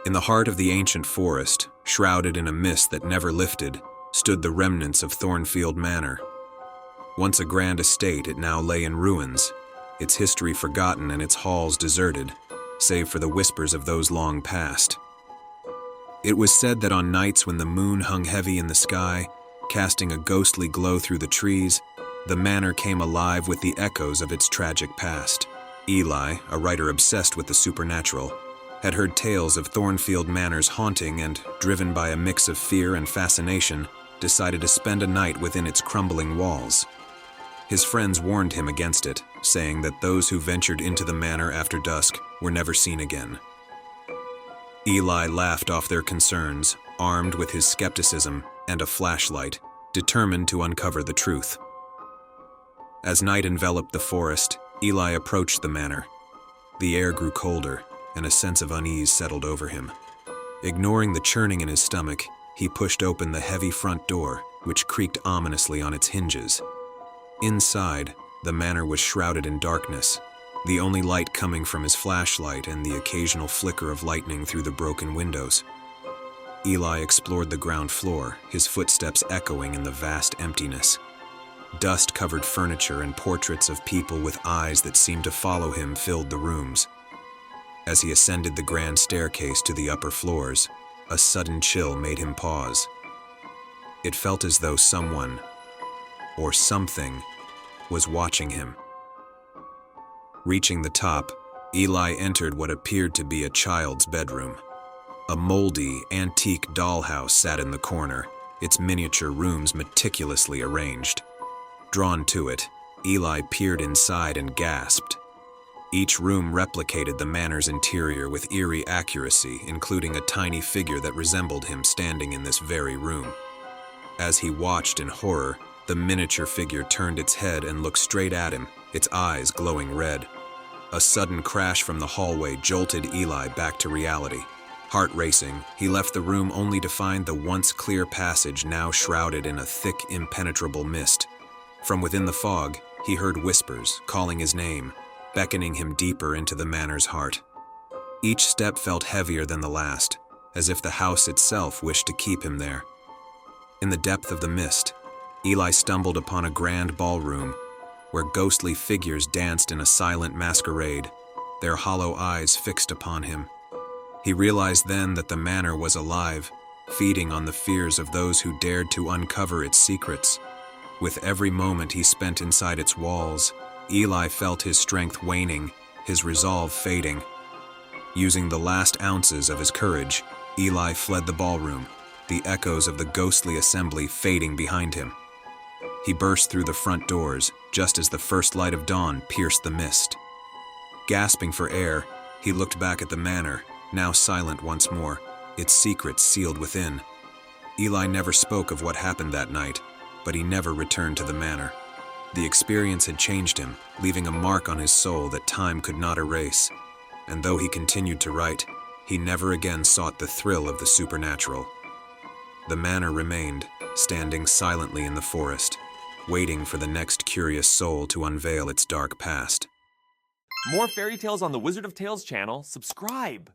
In the heart of the ancient forest, shrouded in a mist that never lifted, stood the remnants of Thornfield Manor. Once a grand estate, it now lay in ruins, its history forgotten and its halls deserted, save for the whispers of those long past. It was said that on nights when the moon hung heavy in the sky, casting a ghostly glow through the trees, the manor came alive with the echoes of its tragic past. Eli, a writer obsessed with the supernatural, had heard tales of Thornfield Manor's haunting and, driven by a mix of fear and fascination, decided to spend a night within its crumbling walls. His friends warned him against it, saying that those who ventured into the manor after dusk were never seen again. Eli laughed off their concerns, armed with his skepticism and a flashlight, determined to uncover the truth. As night enveloped the forest, Eli approached the manor. The air grew colder, and a sense of unease settled over him. Ignoring the churning in his stomach, he pushed open the heavy front door, which creaked ominously on its hinges. Inside, the manor was shrouded in darkness, the only light coming from his flashlight and the occasional flicker of lightning through the broken windows. Eli explored the ground floor, his footsteps echoing in the vast emptiness. Dust-covered furniture and portraits of people with eyes that seemed to follow him filled the rooms. As he ascended the grand staircase to the upper floors, a sudden chill made him pause. It felt as though someone, or something, was watching him. Reaching the top, Eli entered what appeared to be a child's bedroom. A moldy, antique dollhouse sat in the corner, its miniature rooms meticulously arranged. Drawn to it, Eli peered inside and gasped. Each room replicated the manor's interior with eerie accuracy, including a tiny figure that resembled him standing in this very room. As he watched in horror, the miniature figure turned its head and looked straight at him, its eyes glowing red. A sudden crash from the hallway jolted Eli back to reality. Heart racing, he left the room only to find the once clear passage now shrouded in a thick, impenetrable mist. From within the fog, he heard whispers, calling his name, beckoning him deeper into the manor's heart. Each step felt heavier than the last, as if the house itself wished to keep him there. In the depth of the mist, Eli stumbled upon a grand ballroom, where ghostly figures danced in a silent masquerade, their hollow eyes fixed upon him. He realized then that the manor was alive, feeding on the fears of those who dared to uncover its secrets. With every moment he spent inside its walls, Eli felt his strength waning, his resolve fading. Using the last ounces of his courage, Eli fled the ballroom, the echoes of the ghostly assembly fading behind him. He burst through the front doors, just as the first light of dawn pierced the mist. Gasping for air, he looked back at the manor, now silent once more, its secrets sealed within. Eli never spoke of what happened that night, but he never returned to the manor. The experience had changed him, leaving a mark on his soul that time could not erase. And though he continued to write, he never again sought the thrill of the supernatural. The manor remained, standing silently in the forest, waiting for the next curious soul to unveil its dark past. More fairy tales on the Wizard of Tales channel. Subscribe!